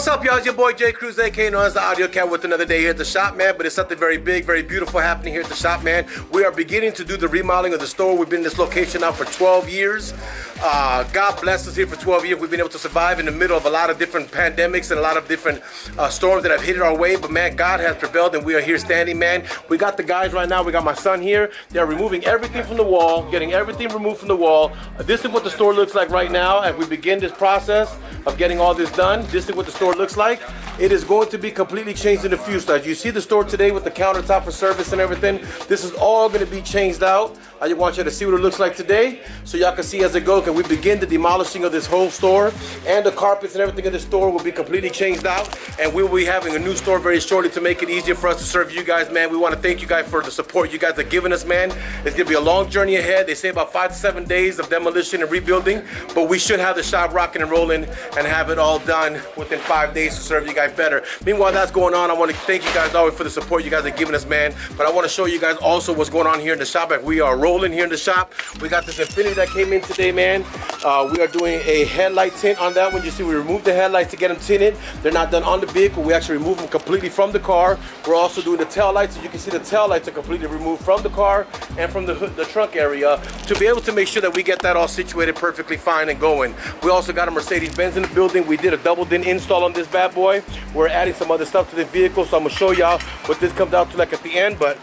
What's up, y'all? It's your boy J Cruz, aka known as the Audio Cat, with another day here at the shop, man. But it's something very big, very beautiful happening here at the shop, man. We are beginning to do the remodeling of the store. We've been in this location now for 12 years. God bless us here for 12 years. We've been able to survive in the middle of a lot of different pandemics and a lot of different storms that have hit our way. But man, God has prevailed and we are here standing, man. We got the guys right now. We got my son here. They're removing everything from the wall, getting everything removed from the wall. This is what the store looks like right now as we begin this process of getting all this done. This is what the store looks like. It is going to be completely changed in the future. As you see the store today with the countertop for service and everything, this is all going to be changed out. I just want you to see what it looks like today so y'all can see as it goes. Can we begin the demolishing of this whole store, and the carpets and everything in the store will be completely changed out, and we will be having a new store very shortly to make it easier for us to serve you guys, man. We want to thank you guys for the support you guys are giving us, man. It's going to be a long journey ahead. They say about 5 to 7 days of demolition and rebuilding, but we should have the shop rocking and rolling and have it all done within 5 days to serve you guys better. Meanwhile, that's going on. I want to thank you guys always for the support you guys are giving us, man. But I want to show you guys also what's going on here in the shop. As we are rolling here in the shop, we got this Infinity that came in today, man. We are doing a headlight tint on that one. You see, we removed the headlights to get them tinted. They're not done on the vehicle. We actually remove them completely from the car. We're also doing the tail lights. As you can see, the tail lights are completely removed from the car and from the hood, the trunk area, to be able to make sure that we get that all situated perfectly fine and going. We also got a Mercedes-Benz in the building. We did a double din install on this bad boy. We're adding some other stuff to the vehicle, so I'm gonna show y'all what this comes out to like at the end. But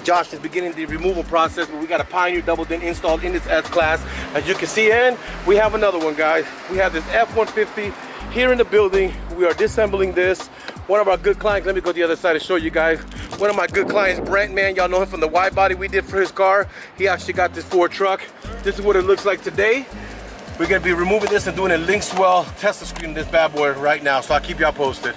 Josh is beginning the removal process, but we got a Pioneer double din installed in this S-Class, as you can see, and we have another one, guys. We have this F150 here in the building. We are disassembling this. One of our good clients, let me go to the other side and show you guys. One of my good clients, Brent, man, y'all know him from the wide body we did for his car. He actually got this Ford truck. This is what it looks like today. We're gonna be removing this and doing a Linkswell Tesla screen in this bad boy right now, so I'll keep y'all posted.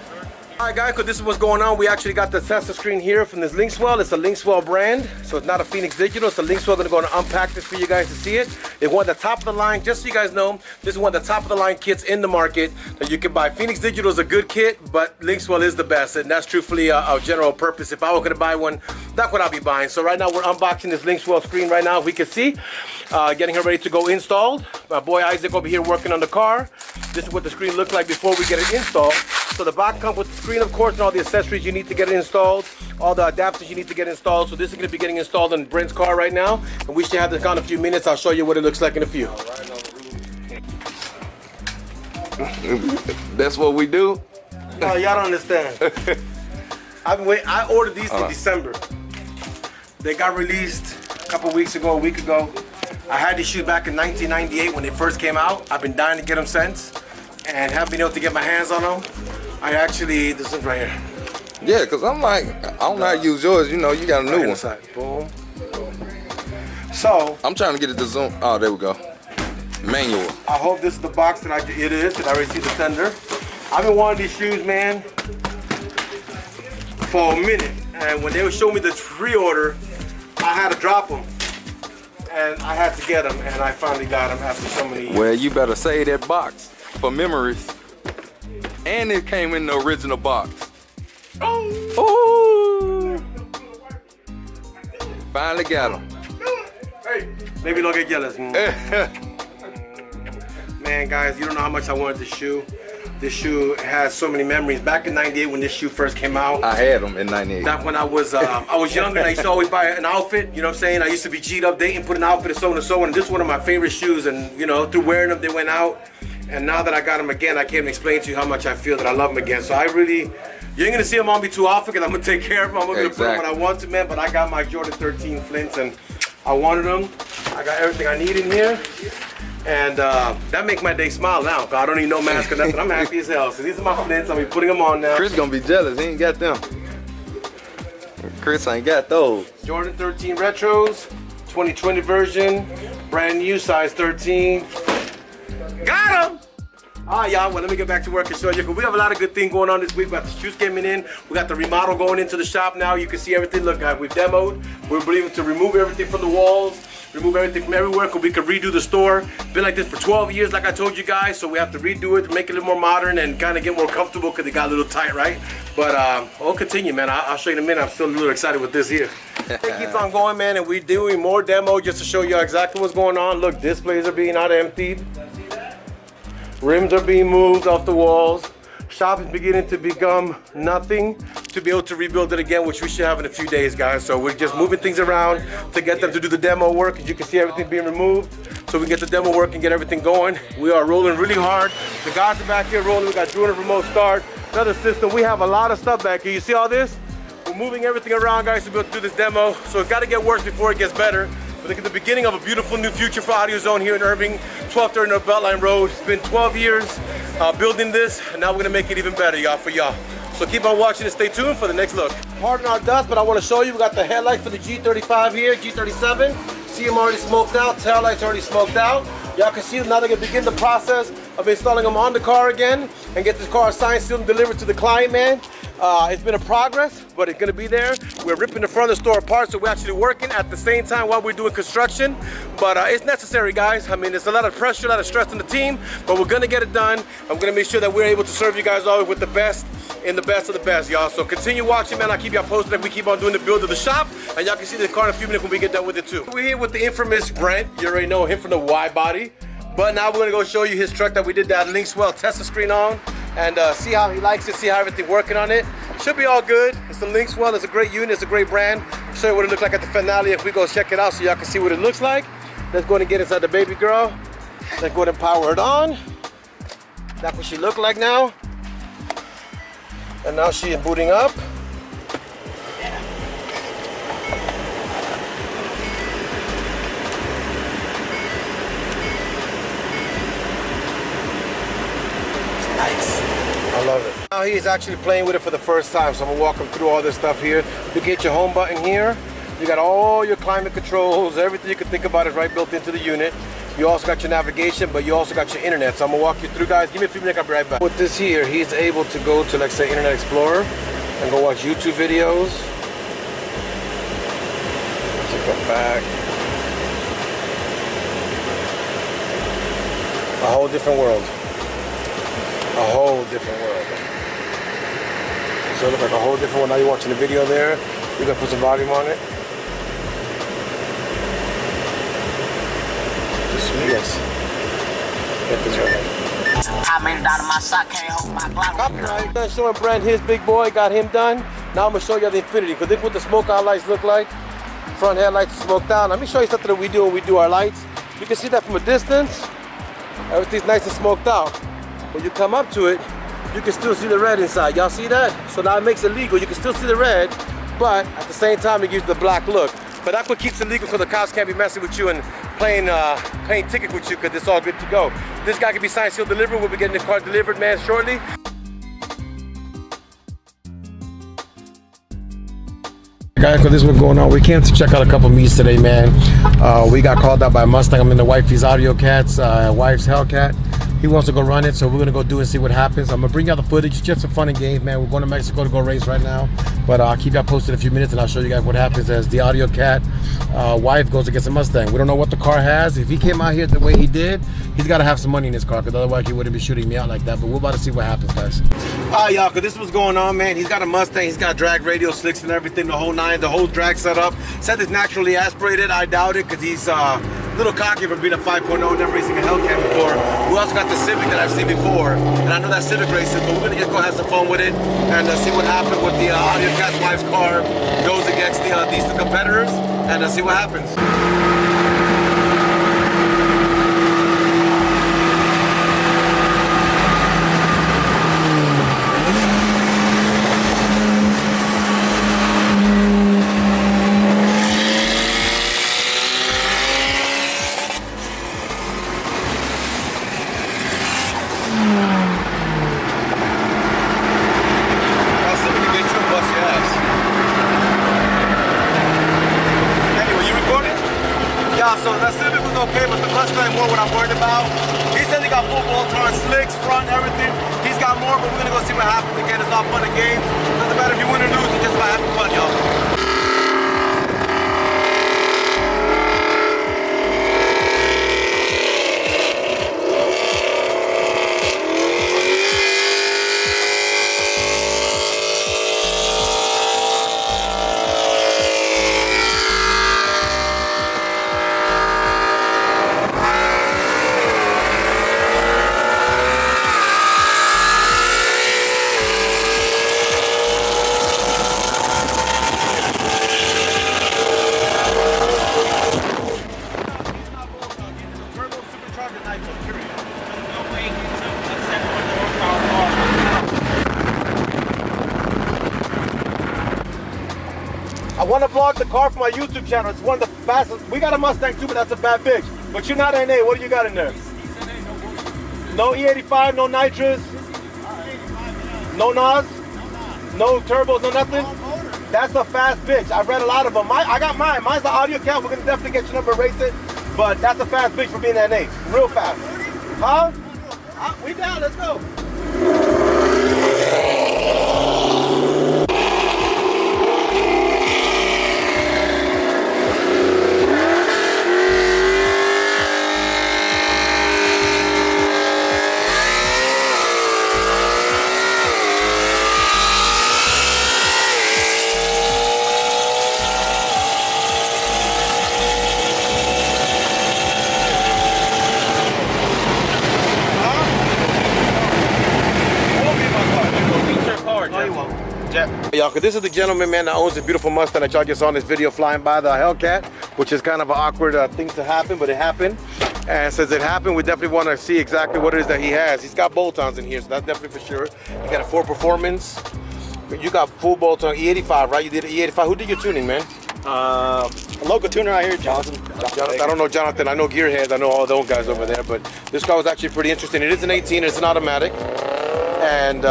Alright guys, because this is what's going on. We actually got the Tesla screen here from this Linkswell. It's a Linkswell brand, so it's not a Phoenix Digital. It's a Linkswell. I'm going to unpack this for you guys to see it. It's one of the top of the line, just so you guys know, this is one of the top of the line kits in the market that you can buy. Phoenix Digital is a good kit, but Linkswell is the best, and that's truthfully a general purpose. If I were going to buy one, that's what I'll be buying. So right now we're unboxing this Linkswell screen right now. If we can see, getting her ready to go installed. My boy Isaac over here working on the car. This is what the screen looks like before we get it installed. So the box comes with the screen, of course, and all the accessories you need to get it installed, all the adapters you need to get installed. So this is going to be getting installed in Brent's car right now, and we should have this in a few minutes. I'll show you what it looks like in a few. That's what we do? No, y'all don't understand. I ordered these in December. They got released a couple weeks ago, a week ago. I had these shoes back in 1998 when they first came out. I've been dying to get them since, and haven't been able to get my hands on them. I actually, this is right here. Yeah, because I'm like, I don't know how to use yours. You know, you got a new one. Side. Boom, boom. So, I'm trying to get it to zoom. Oh, there we go. Manual. I hope this is the box that it is, and I already see the sender. I've been wanting these shoes, man, for a minute. And when they would show me the pre-order, I had to drop them. And I had to get them, and I finally got them after so many years. Well, you better save that box for memories. And it came in the original box. Oh! Finally got them. Hey, maybe don't get jealous. Man, guys, you don't know how much I wanted this shoe. This shoe has so many memories. Back in '98 when this shoe first came out. I had them in '98. Back when I was younger, and I used to always buy an outfit, you know what I'm saying? I used to be G'd up dating, put an outfit and so on and so on. And this is one of my favorite shoes, and you know, through wearing them, they went out. And now that I got them again, I can't explain to you how much I feel that I love them again. So I really, you ain't gonna see them on me too often because I'm gonna take care of them. I'm gonna put them when I want to, man. But I got my Jordan 13 Flints, and I wanted them. I got everything I need in here. And that make my day smile now. I don't need no mask or nothing. I'm happy as hell. So these are my Flints. I'll be putting them on now. Chris gonna be jealous. He ain't got them. Chris ain't got those. Jordan 13 Retros, 2020 version, brand new, size 13. Got him! Alright, y'all, well, let me get back to work and show you, because we have a lot of good things going on this week. We got the shoes coming in. We got the remodel going into the shop now. You can see everything. Look, guys, we've demoed. We're able to remove everything from the walls, remove everything from everywhere, because we can redo the store. Been like this for 12 years, like I told you guys, so we have to redo it to make it a little more modern and kind of get more comfortable, because it got a little tight, right? But we'll continue, man. I'll show you in a minute. I'm still a little excited with this here. It keeps on going, man, and we're doing more demo just to show you exactly what's going on. Look, displays are being out emptied. Rims are being moved off the walls. shop is beginning to become nothing to be able to rebuild it again, which we should have in a few days, guys. So we're just moving things around to get them to do the demo work. As you can see, everything being removed, so we can get the demo work and get everything going. We are rolling really hard. The guys are back here rolling. We got doing a remote start, another system. We have a lot of stuff back here. You see all this? We're moving everything around, guys, to be able to do this demo. So it's got to get worse before it gets better. But look at the beginning of a beautiful new future for AUDIOZONE here in Irving, 1230 North Beltline Road. It's been 12 years building this, and now we're gonna make it even better, y'all, for y'all. So keep on watching and stay tuned for the next look. Pardon our dust, but I want to show you, we got the headlights for the G35 here, G37. See them already smoked out, tail lights already smoked out. Y'all can see them now. They're gonna begin the process of installing them on the car again and get this car signed, sealed, and delivered to the client, man. It's been a progress, but it's gonna be there. We're ripping the front of the store apart, so we're actually working at the same time while we're doing construction. But it's necessary, guys. I mean, there's a lot of pressure, a lot of stress on the team, but we're gonna get it done. I'm gonna make sure that we're able to serve you guys always with the best and the best of the best, y'all. So continue watching, man. I'll keep y'all posted as we keep on doing the build of the shop, and y'all can see the car in a few minutes when we get done with it too. We're here with the infamous Brent. You already know him from the Y body. But now we're gonna go show you his truck that we did that Linkswell Tesla screen on, and see how he likes it, see how everything working on it. Should be all good. It's the Linkswell. It's a great unit. It's a great brand. I'll show you what it looks like at the finale if we go check it out so y'all can see what it looks like. Let's go ahead and get inside the baby girl. Let's go ahead and power it on. That's what she look like now. And now she is booting up. Nice. I love it. Now he's actually playing with it for the first time, so I'm gonna walk him through all this stuff here. You get your home button here. You got all your climate controls, everything you can think about is right built into the unit. You also got your navigation, but you also got your internet. So I'm gonna walk you through, guys. Give me a few minutes, I'll be right back. With this here, he's able to go to, like, say, Internet Explorer and go watch YouTube videos. Let's go back. A whole different world. A whole different world. So it looks like a whole different one. Now you're watching the video there. You're gonna put some volume on it. Yes. Get this right. I made it out of my sock, can't hold my Glock. Copyright. Done showing Brent his big boy, got him done. Now I'm gonna show you the Infinity, because this is what the smoke out lights look like. Front headlights are smoked out. Let me show you something that we do when we do our lights. You can see that from a distance. Everything's nice and smoked out. When you come up to it, you can still see the red inside. Y'all see that? So now it makes it legal. You can still see the red, but at the same time, it gives you the black look. But that's what keeps it legal, so the cops can't be messing with you and playing ticket with you, because it's all good to go. This guy can be signed, sealed, delivered. We'll be getting this car delivered, man, shortly. Guys, because this is what's going on. We came to check out a couple meets today, man. We got called out by Mustang. I'm in the wifey's AUDIOZONE's wife's HELLCAT. He wants to go run it, so we're gonna go do and see what happens. I'm gonna bring y'all the footage, just some fun and games, man. We're going to Mexico to go race right now, but I'll keep y'all posted in a few minutes, and I'll show you guys what happens as the AUDIOZONE wife goes against a Mustang. We don't know what the car has. If he came out here the way he did, he's got to have some money in his car, because otherwise he wouldn't be shooting me out like that. But we're about to see what happens, guys. All right, y'all, because this is what's going on, man. He's got a Mustang. He's got drag radio slicks and everything, the whole nine, the whole drag setup. Said it's naturally aspirated. I doubt it, because he's a little cocky for being a 5.0, never racing a HELLCAT before. We also got the Civic that I've seen before, and I know that Civic races, but we're gonna just go have some fun with it and see what happens with the AUDIOZONE's wife's car goes against these two competitors, and see what happens. So that Civic was okay, but the Mustang more what I'm worried about. He said he got full bolt-on slicks, front, everything. He's got more, but we're gonna go see what happens again. It's all fun and games. Doesn't matter if you win or lose, it's just about having fun, y'all. want to vlog the car for my YouTube channel. It's one of the fastest. We got a Mustang too, but that's a bad bitch. But you're not NA. What do you got in there? No E85, no nitrous, no NOS, no turbos, no nothing. That's a fast bitch. I've read a lot of them. I got mine. Mine's the AUDIOZONE. We're gonna definitely get your number, race it. But that's a fast bitch for being NA. Real fast. Huh? We down. Let's go. Y'all, cause this is the gentleman, man, that owns the beautiful Mustang that y'all just saw in this video flying by, the HELLCAT, which is kind of an awkward thing to happen, but it happened. And since it happened, we definitely want to see exactly what it is that he has. He's got bolt-ons in here, so that's definitely for sure. You got a 4 Performance. You got full bolt-on E85, right? You did an E85. Who did your tuning, man? A local tuner out here, Jonathan. I don't know Jonathan. I know Gearheads. I know all those guys over there. But this car was actually pretty interesting. It is an 18. It's an automatic. And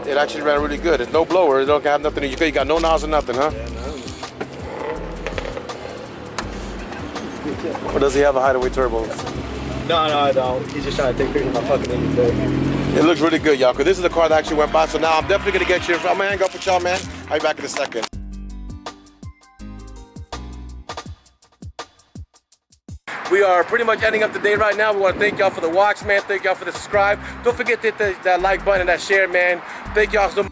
it actually ran really good. It's no blower. It don't have nothing. You got no NOS or nothing, huh? Yeah, no. Or does he have a hideaway turbo? No, I don't. He's just trying to take pictures of my fucking engine. It looks really good, y'all, because this is the car that actually went by. So now I'm definitely going to get you. I'm going to hang up with y'all, man. I'll be back in a second. We are pretty much ending up the day right now. We want to thank y'all for the watch, man. Thank y'all for the subscribe. Don't forget to hit that like button and that share, man. Thank y'all so much.